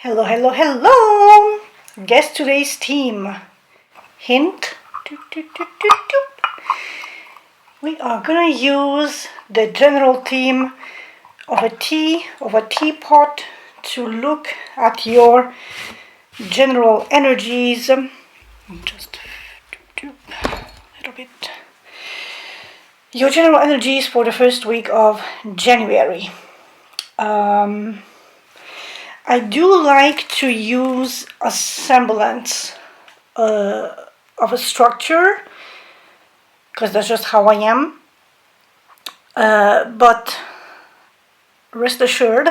Hello, hello, hello! Guess today's theme. Hint. We are gonna use the general theme of a teapot to look at your general energies. Just a little bit. Your general energies for the first week of January. I do like to use a semblance of a structure because that's just how I am. But rest assured,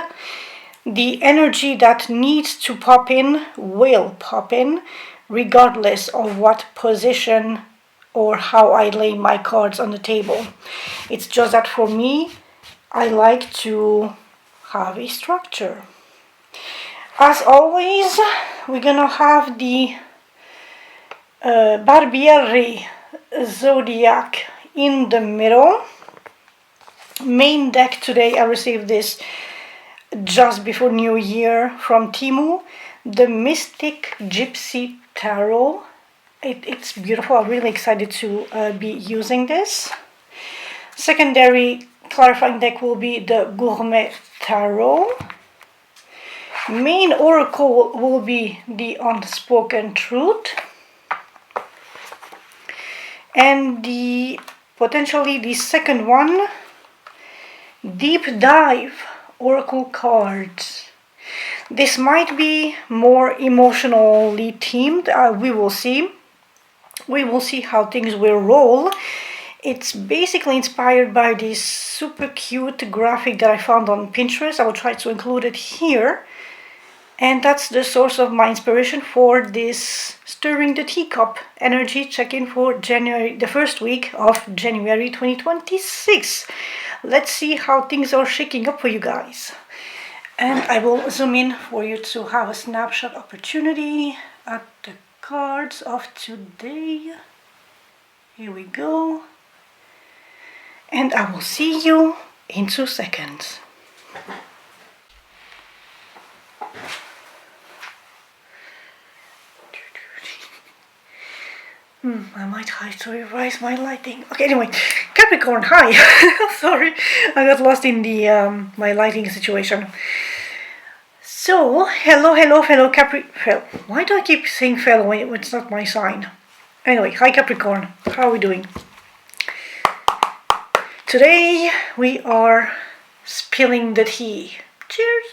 the energy that needs to pop in will pop in regardless of what position or how I lay my cards on the table. It's just that for me, I like to have a structure. As always, we're gonna have the Barbiery Zodiac in the middle. Main deck today, I received this just before New Year from Temu. The Mystic Gypsy Tarot. It's beautiful. I'm really excited to be using this. Secondary clarifying deck will be the Gourmet Tarot. Main oracle will be the Unspoken Truth. And potentially the second one, Deep Dive Oracle cards. This might be more emotionally themed. We will see. We will see how things will roll. It's basically inspired by this super cute graphic that I found on Pinterest. I will try to include it here. And that's the source of my inspiration for this Stirring the Teacup energy check-in for January, the first week of January 2026. Let's see how things are shaking up for you guys. And I will zoom in for you to have a snapshot opportunity at the cards of today. Here we go. And I will see you in 2 seconds. I might try to revise my lighting. Okay, anyway, Capricorn, hi. Sorry, I got lost in the my lighting situation. So, hello, fellow Capricorn. Why do I keep saying fellow when it's not my sign? Anyway, hi Capricorn, how are we doing? Today we are spilling the tea. Cheers.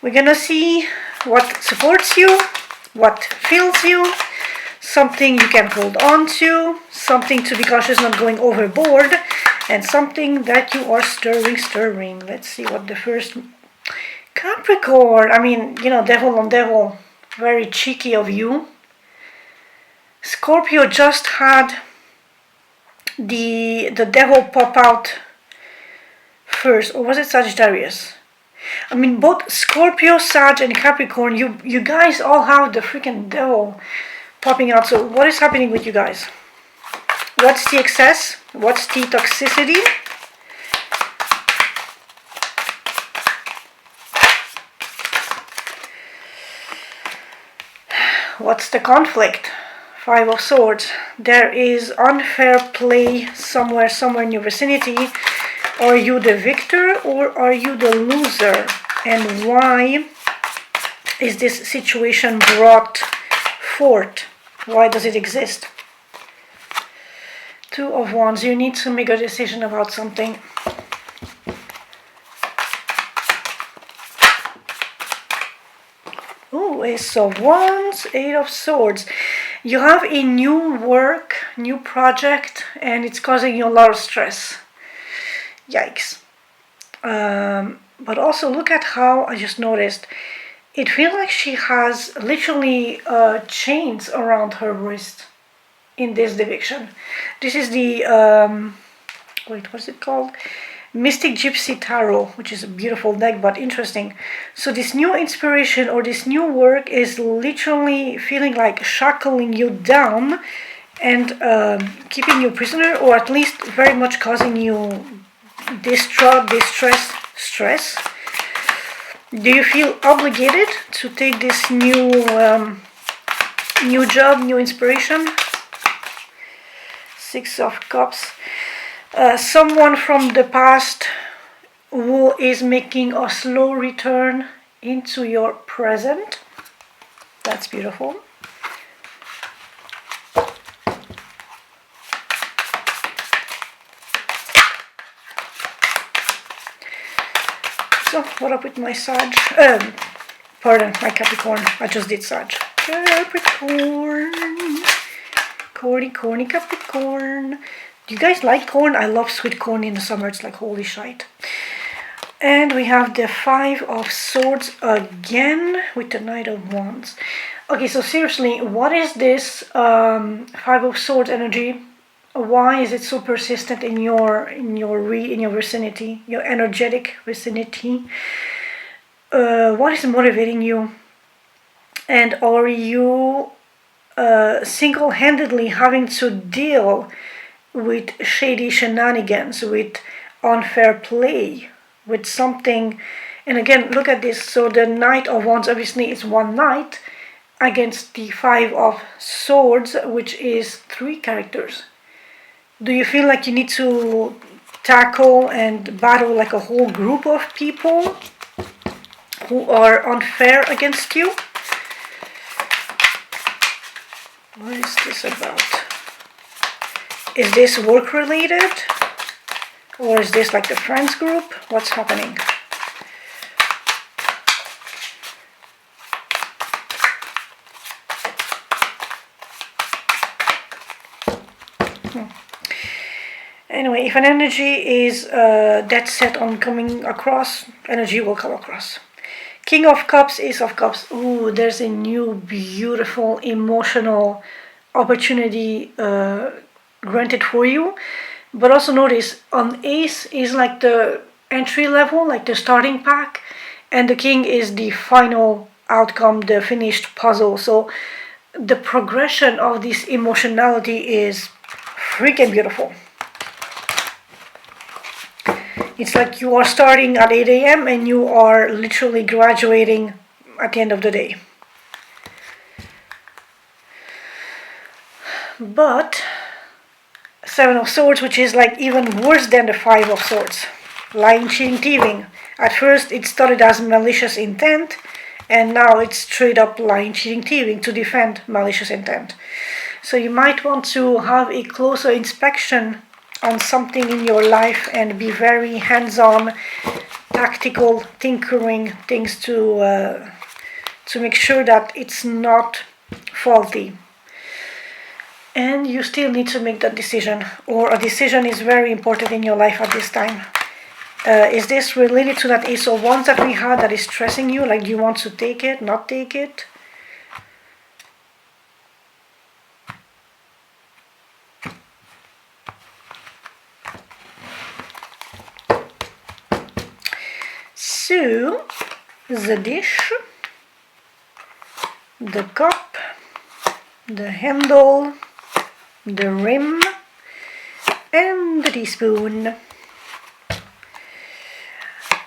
We're gonna see what supports you, what fills you, something you can hold on to, something to be cautious not going overboard, and something that you are stirring. Let's see what the first... Capricorn, I mean, you know, devil on devil, very cheeky of you. Scorpio just had the devil pop out first, or was it Sagittarius? I mean, both Scorpio, Sag, and Capricorn, you guys all have the freaking devil popping out. So what is happening with you guys? What's the excess? What's the toxicity? What's the conflict? Five of Swords. There is unfair play somewhere in your vicinity. Are you the victor or are you the loser? And why is this situation brought forth? Why does it exist? Two of Wands. You need to make a decision about something. Oh, Ace of Wands, Eight of Swords. You have a new work, new project, and it's causing you a lot of stress. Yikes. But also look at how, I just noticed, it feels like she has literally chains around her wrist in this depiction. This is the, wait, what's it called? Mystic Gypsy Tarot, which is a beautiful deck, but interesting. So this new inspiration or this new work is literally feeling like shackling you down and keeping you prisoner, or at least very much causing you distress, stress. Do you feel obligated to take this new job, new inspiration? Six of Cups. Someone from the past who is making a slow return into your present. That's beautiful. So, what up with my Sag? Pardon, my Capricorn. I just did Sag. Capricorn. Corny Capricorn. Do you guys like corn? I love sweet corn in the summer. It's like holy shite. And we have the Five of Swords again with the Knight of Wands. Okay, so seriously, what is this Five of Swords energy? Why is it so persistent in your vicinity, your energetic vicinity? What is motivating you? And are you single-handedly having to deal with shady shenanigans, with unfair play, with something? And again, look at this. So the Knight of Wands obviously is one knight against the Five of Swords, which is 3 characters. Do you feel like you need to tackle and battle like a whole group of people who are unfair against you? What is this about? Is this work related? Or is this like the friends group? What's happening? Anyway, if an energy is dead set on coming across, energy will come across. King of Cups, Ace of Cups. Ooh, there's a new beautiful emotional opportunity granted for you. But also notice, on Ace is like the entry level, like the starting pack. And the King is the final outcome, the finished puzzle. So the progression of this emotionality is freaking beautiful. It's like you are starting at 8 a.m. and you are literally graduating at the end of the day. But Seven of Swords, which is like even worse than the Five of Swords. Lying, cheating, thieving. At first it started as malicious intent, and now it's straight up lying, cheating, thieving to defend malicious intent. So you might want to have a closer inspection on something in your life and be very hands-on, tactical, tinkering things to make sure that it's not faulty. And you still need to make that decision, or a decision is very important in your life at this time. Is this related to that Ace of Wands that we had that is stressing you? Like, do you want to take it, not take it? So, the dish, the cup, the handle, the rim, and the teaspoon.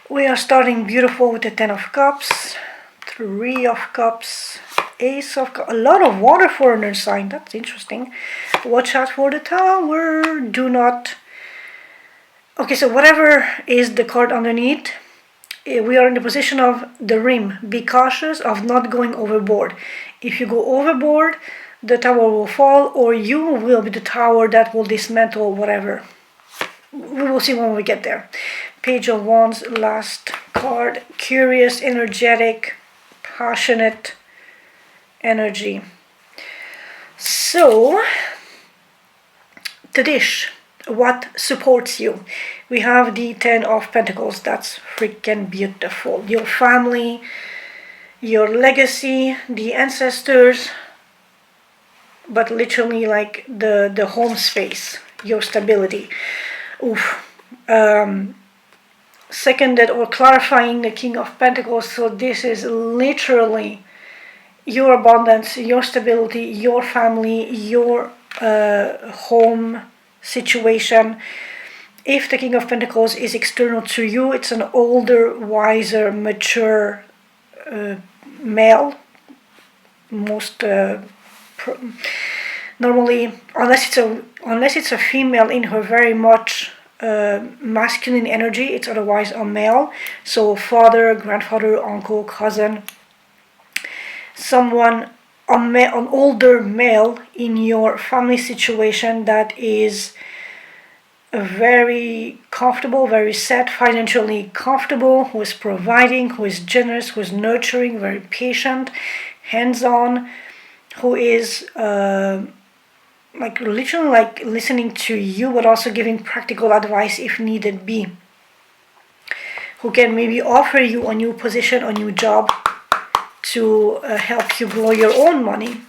We are starting beautiful with the Ten of Cups, Three of Cups, Ace of Cups. A lot of water for an earth sign, that's interesting. Watch out for the Tower, do not... Okay, so whatever is the card underneath, we are in the position of the rim. Be cautious of not going overboard. If you go overboard, the tower will fall, or you will be the tower that will dismantle whatever. We will see when we get there. Page of Wands, last card. Curious, energetic, passionate energy. So, the dish. What supports you? We have the Ten of Pentacles. That's freaking beautiful. Your family, your legacy, the ancestors, but literally like the home space, your stability. Oof. Seconded or clarifying the King of Pentacles. So this is literally your abundance, your stability, your family, your home situation. If the King of Pentacles is external to you, it's an older, wiser, mature male. Most normally, unless it's a female in her very much masculine energy, it's otherwise a male. So father, grandfather, uncle, cousin, someone, an older male in your family situation that is very comfortable, very set, financially comfortable, who is providing, who is generous, who is nurturing, very patient, hands-on, who is like literally like listening to you, but also giving practical advice if needed be, who can maybe offer you a new position, a new job to help you grow your own money.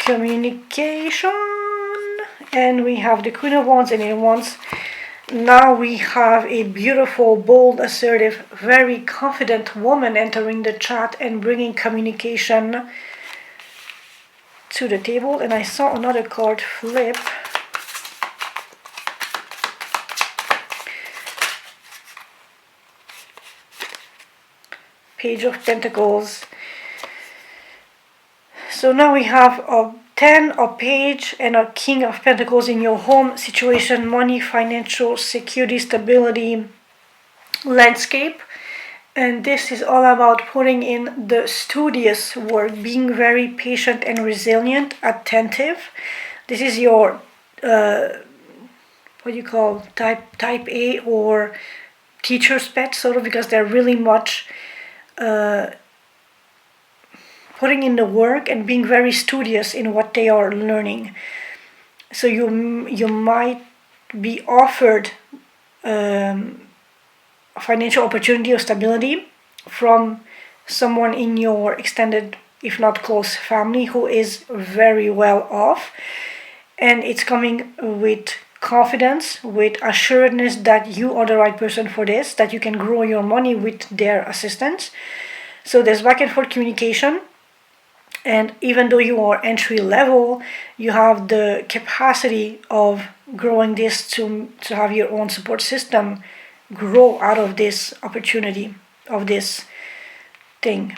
Communication, and we have the Queen of Wands and 8 of Wands. Now we have a beautiful, bold, assertive, very confident woman entering the chat and bringing communication to the table. And I saw another card flip. Page of Pentacles. So now we have a 10, a page, and a King of Pentacles in your home situation, money, financial, security, stability, landscape. And this is all about putting in the studious work, being very patient and resilient, attentive. This is your, what you call, type A or teacher's pet, sort of, because they're really much putting in the work and being very studious in what they are learning. So you might be offered financial opportunity or stability from someone in your extended, if not close, family who is very well off, and it's coming with confidence, with assuredness that you are the right person for this, that you can grow your money with their assistance. So there's back and forth communication. And even though you are entry level, you have the capacity of growing this to have your own support system grow out of this opportunity, of this thing.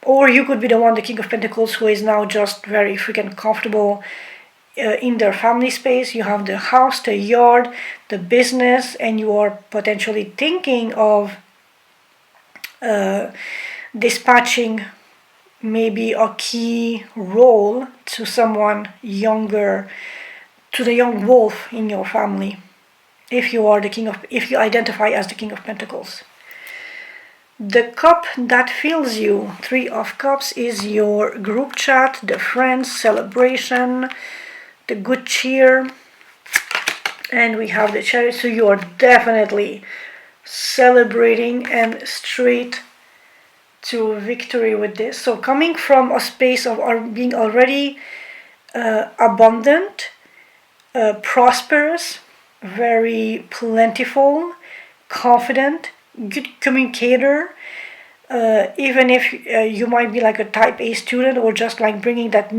Or you could be the one, the King of Pentacles, who is now just very freaking comfortable in their family space. You have the house, the yard, the business, and you are potentially thinking of dispatching maybe a key role to someone younger, to the young wolf in your family, if you are the if you identify as the King of Pentacles. The cup that fills you, 3 of Cups, is your group chat, the friends, celebration, the good cheer, and we have the Chariot. So you are definitely celebrating and straight to victory with this. So coming from a space of being already abundant, prosperous, very plentiful, confident, good communicator, even if you might be like a type A student, or just like bringing that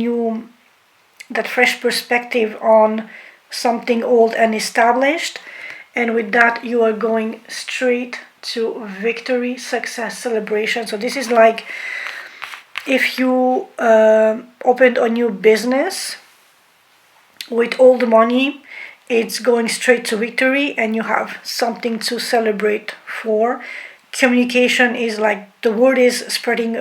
fresh perspective on something old and established, and with that you are going straight to victory, success, celebration. So this is like if you opened a new business with all the money, it's going straight to victory and you have something to celebrate for. Communication is like the word is spreading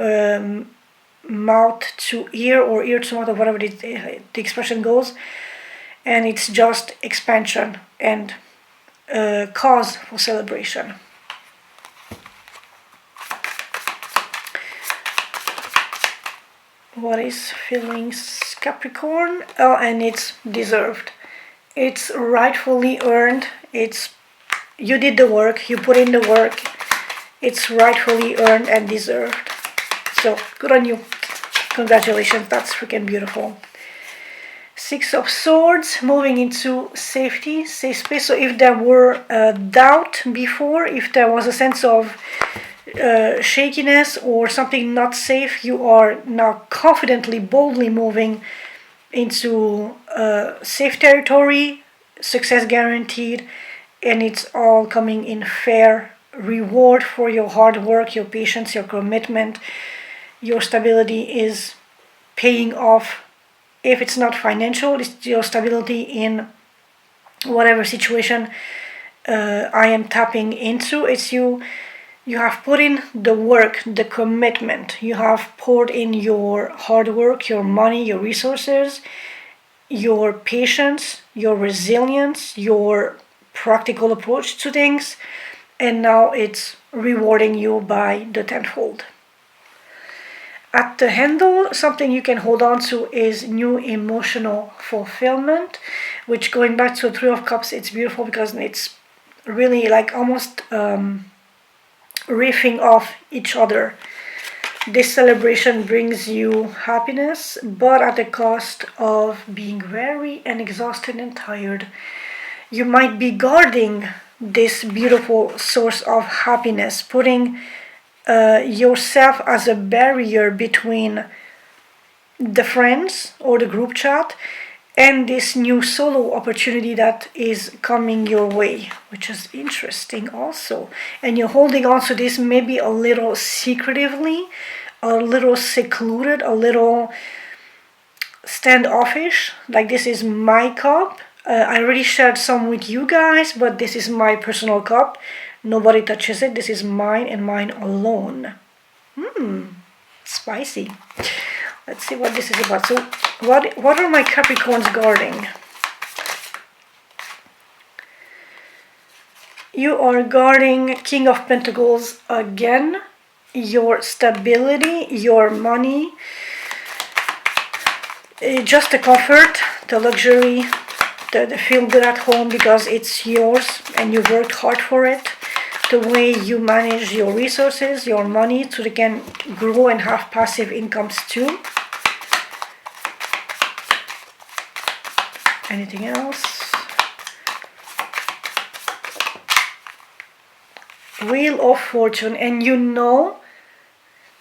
mouth to ear or ear to mouth, or whatever the expression goes, and it's just expansion and cause for celebration. What is feelings, Capricorn? Oh, and it's deserved. It's rightfully earned. You did the work, you put in the work. It's rightfully earned and deserved. So good on you. Congratulations, that's freaking beautiful. 6 of Swords, moving into safety, safe space. So if there were doubt before, if there was a sense of shakiness or something not safe, you are now confidently, boldly moving into safe territory, success guaranteed, and it's all coming in fair reward for your hard work, your patience, your commitment. Your stability is paying off. If it's not financial, it's your stability in whatever situation I am tapping into. It's you have put in the work, the commitment. You have poured in your hard work, your money, your resources, your patience, your resilience, your practical approach to things, and now it's rewarding you by the tenfold. At the handle, something you can hold on to is new emotional fulfillment, which, going back to the Three of Cups, it's beautiful because it's really like almost riffing off each other. This celebration brings you happiness, but at the cost of being weary and exhausted and tired. You might be guarding this beautiful source of happiness, putting yourself as a barrier between the friends or the group chat and this new solo opportunity that is coming your way, which is interesting also. And you're holding on to this maybe a little secretively, a little secluded, a little standoffish, like this is my cup. I already shared some with you guys, but this is my personal cup. Nobody touches it. This is mine and mine alone. Spicy. Let's see what this is about. So what are my Capricorns guarding? You are guarding King of Pentacles again. Your stability, your money, just the comfort, the luxury, the feel good at home because it's yours and you worked hard for it. The way you manage your resources, your money, so they can grow and have passive incomes too. Anything else? Wheel of Fortune, and you know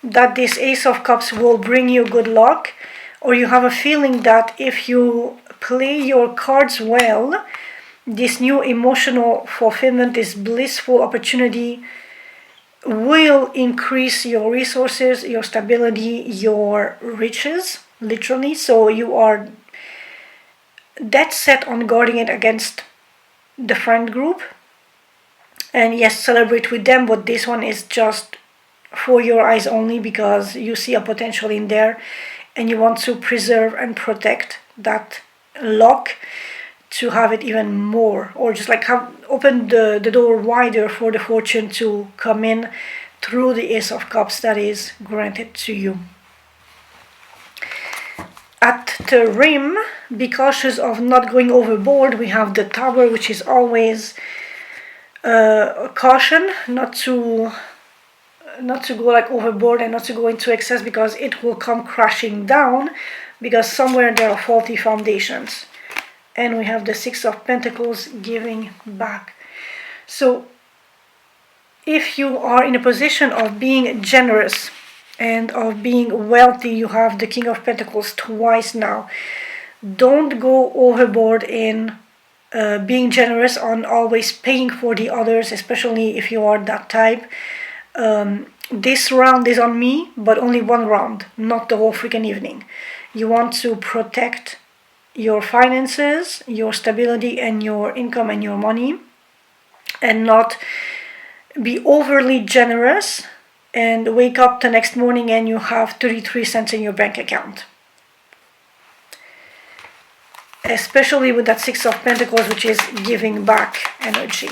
that this Ace of Cups will bring you good luck, or you have a feeling that if you play your cards well, this new emotional fulfillment, this blissful opportunity will increase your resources, your stability, your riches, literally. So you are dead set on guarding it against the friend group. And yes, celebrate with them, but this one is just for your eyes only because you see a potential in there and you want to preserve and protect that luck to have it even more, or just like have open the door wider for the fortune to come in through the Ace of Cups that is granted to you. At the rim, be cautious of not going overboard. We have the Tower, which is always caution not to go like overboard and not to go into excess because it will come crashing down because somewhere there are faulty foundations. And we have the Six of Pentacles, giving back. So if you are in a position of being generous and of being wealthy, you have the King of Pentacles twice now. Don't go overboard in being generous, on always paying for the others, especially if you are that type. This round is on me, but only one round, not the whole freaking evening. You want to protect your finances, your stability, and your income and your money, and not be overly generous and wake up the next morning and you have 33 cents in your bank account. Especially with that Six of Pentacles, which is giving back energy.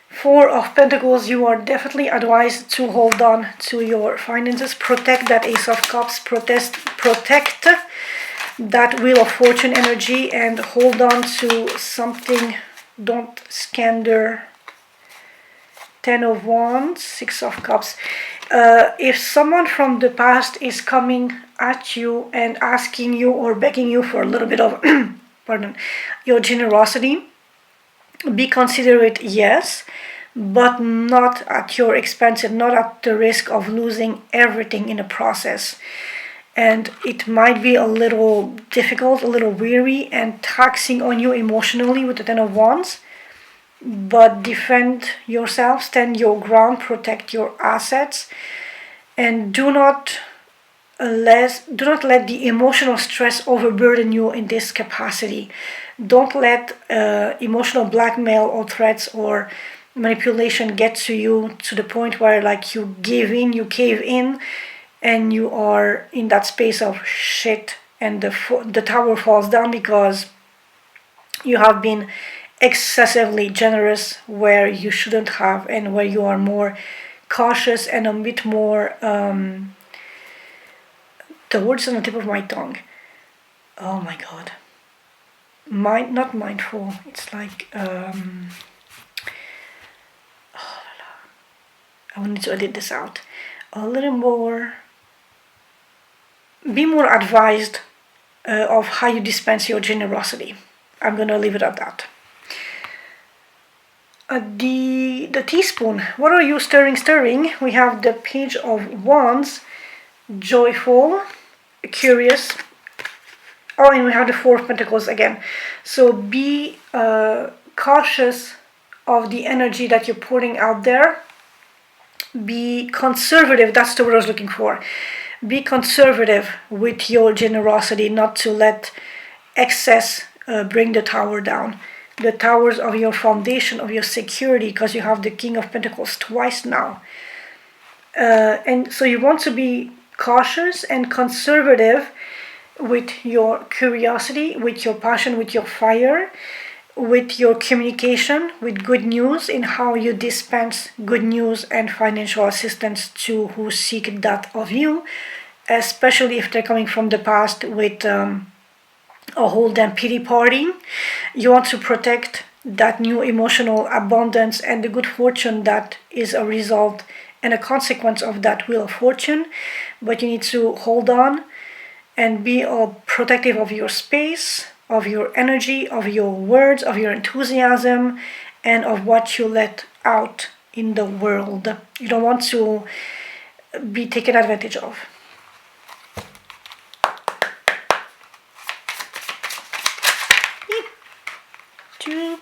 Four of Pentacles, you are definitely advised to hold on to your finances, protect that Ace of Cups, protect that Wheel of Fortune energy, and hold on to something. Don't scander. Ten of Wands, Six of Cups. If someone from the past is coming at you and asking you or begging you for a little bit of pardon, your generosity, be considerate, yes, but not at your expense and not at the risk of losing everything in the process. And it might be a little difficult, a little weary and taxing on you emotionally with the Ten of Wands, but defend yourself, stand your ground, protect your assets, and do not let the emotional stress overburden you in this capacity. Don't let emotional blackmail or threats or manipulation get to you to the point where like you give in, you cave in, and you are in that space of shit and the tower falls down because you have been excessively generous where you shouldn't have, and where you are more cautious and a bit more the words on the tip of my tongue. Oh my god. Not mindful. It's like I will need to edit this out. A little more. Be more advised of how you dispense your generosity. I'm gonna leave it at that. The teaspoon. What are you stirring? We have the Page of Wands, joyful, curious. Oh, and we have the Four of Pentacles again. So be cautious of the energy that you're putting out there. Be conservative. That's the word I was looking for. Be conservative with your generosity, not to let excess bring the tower down. The towers of your foundation, of your security, because you have the King of Pentacles twice now. And so you want to be cautious and conservative with your curiosity, with your passion, with your fire, with your communication, with good news, in how you dispense good news and financial assistance to who seek that of you, especially if they're coming from the past with a whole damn pity party. You want to protect that new emotional abundance and the good fortune that is a result and a consequence of that Wheel of Fortune, but you need to hold on and be protective of your space, of your energy, of your words, of your enthusiasm, and of what you let out in the world. You don't want to be taken advantage of. Two.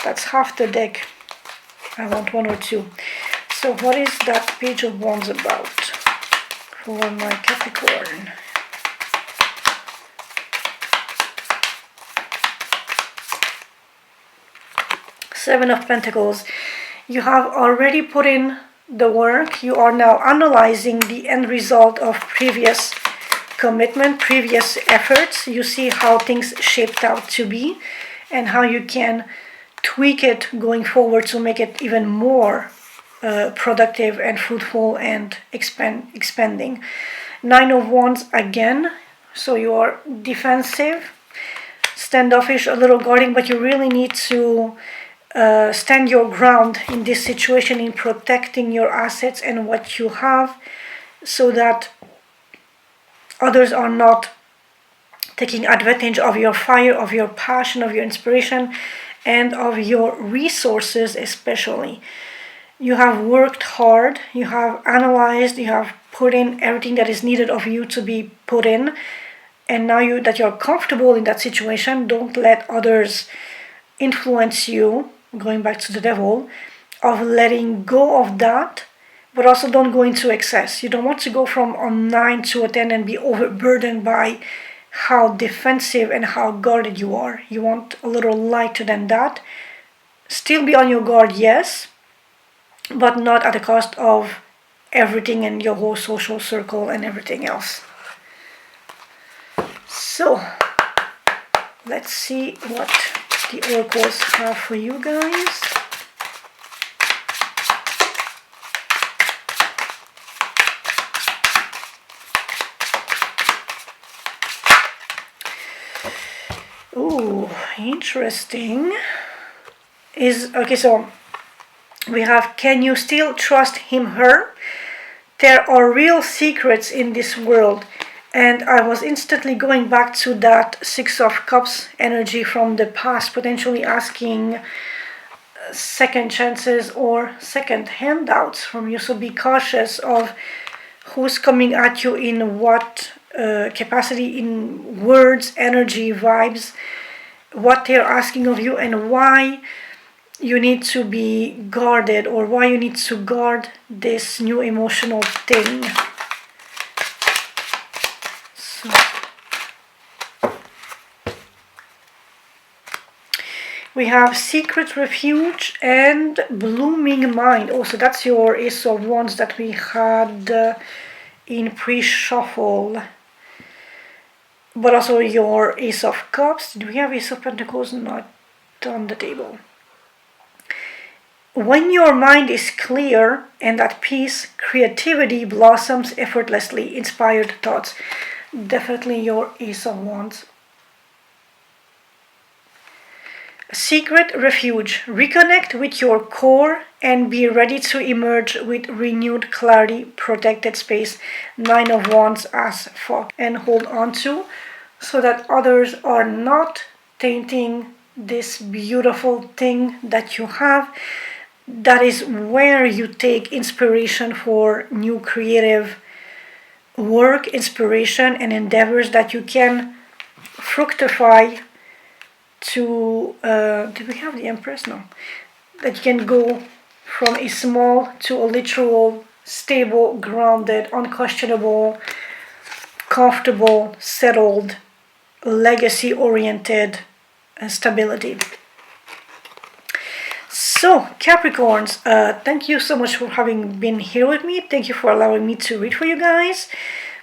That's half the deck. I want one or two. So what is that Page of Wands about for my Capricorn? Seven of Pentacles. You have already put in the work. You are now analyzing the end result of previous commitment, previous efforts. You see how things shaped out to be and how you can tweak it going forward to make it even more productive and fruitful and expanding. Nine of Wands again. So you are defensive, standoffish, a little guarding, but you really need to stand your ground in this situation, in protecting your assets and what you have, so that others are not taking advantage of your fire, of your passion, of your inspiration, and of your resources especially. You have worked hard, you have analyzed, you have put in everything that is needed of you to be put in, and now that you're comfortable in that situation, don't let others influence you, going back to the Devil, of letting go of that, but also don't go into excess. You don't want to go from a 9 to a 10 and be overburdened by how defensive and how guarded you are. You want a little lighter than that. Still be on your guard, yes, but not at the cost of everything and your whole social circle and everything else. So, let's see what the oracles have for you guys. Ooh, interesting. Okay, so we have, can you still trust him, her? There are real secrets in this world. And I was instantly going back to that Six of Cups energy from the past, potentially asking second chances or second handouts from you. So be cautious of who's coming at you in what capacity, in words, energy, vibes, what they're asking of you, and why you need to be guarded, or why you need to guard this new emotional thing. So we have Secret Refuge and Blooming Mind. Also, that's your Ace of Wands that we had in pre-shuffle. But also your Ace of Cups. Do we have Ace of Pentacles? Not on the table. When your mind is clear and at peace, creativity blossoms effortlessly. Inspired thoughts. Definitely your Ace of Wands. Secret Refuge. Reconnect with your core and be ready to emerge with renewed clarity. Protected space. 9 of Wands as fuck. And hold on to, so that others are not tainting this beautiful thing that you have. That is where you take inspiration for new creative work, inspiration and endeavors that you can fructify to, do we have the Empress? No. That you can go from a small to a literal, stable, grounded, unquestionable, comfortable, settled, legacy-oriented stability. So, Capricorns, thank you so much for having been here with me. Thank you for allowing me to read for you guys.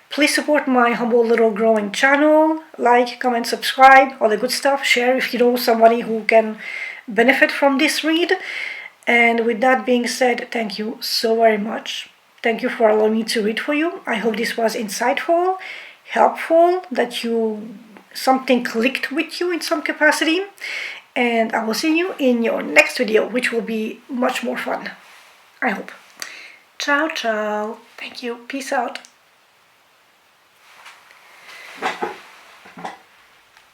Please support my humble little growing channel. Like, comment, subscribe, all the good stuff. Share if you know somebody who can benefit from this read. And with that being said, thank you so very much. Thank you for allowing me to read for you. I hope this was insightful, helpful, that something clicked with you in some capacity. And I will see you in your next video, which will be much more fun, I hope. Ciao, ciao. Thank you. Peace out.